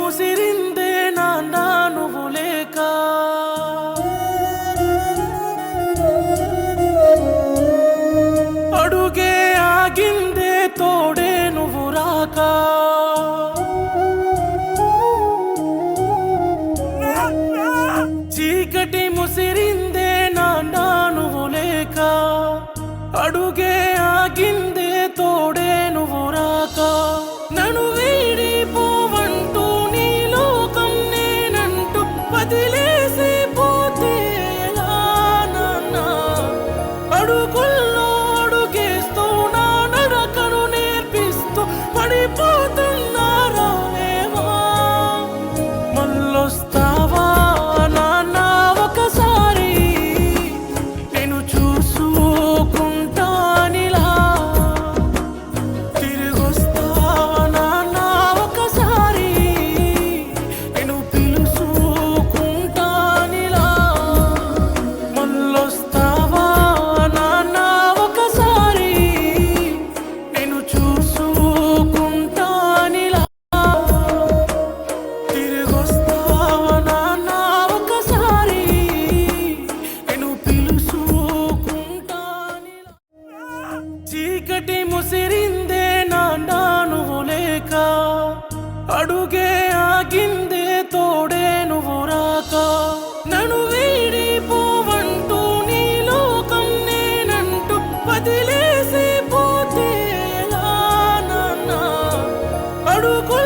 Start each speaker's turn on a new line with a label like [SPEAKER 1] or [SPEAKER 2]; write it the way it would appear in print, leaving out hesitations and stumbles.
[SPEAKER 1] ముసిరిందే నాన్న నువ్వు లేక, అడుగే ఆగిందే తోడే నువ్వు రాక, చీకటి ముసిరిందే నాన్న నువ్వు లేక, అడుగే ఆగిందే తోడే నువ్వు రాక, నన్ను వీడిపోవంటూ నీ లోకం నేనంటూ వదిలేసి పోతే ఎలా నాన్న, అడుగుల్లో అడుగేస్తూ నా నడకను నేర్పిస్తూ పడిపోతున్నారా మేమా, మళ్ళొస్తావా నాన్న ఒకసారి నేను చూసుకుంటానిలా, తిరిగొస్తావా నాన్న ఒకసారి నేను పిలుచుకుంటానిలా, మళ్ళొస్తావా నాన్న ఒకసారి నేను చూసుకుంటానిలా, తిరిగొస్తావా నాన్న ఒకసారి నేను పిలుచుకుంటానిలా, చీకటి ముసిరిందే నాన్న నువ్వు లేక, అడుగే ఆగిందే తోడే నువ్వు రాక, నన్ను వీడిపోవంటూ నీ లోకం నేనంటూ వదిలేసి పోతే ఎలా నాన్న, అడుగు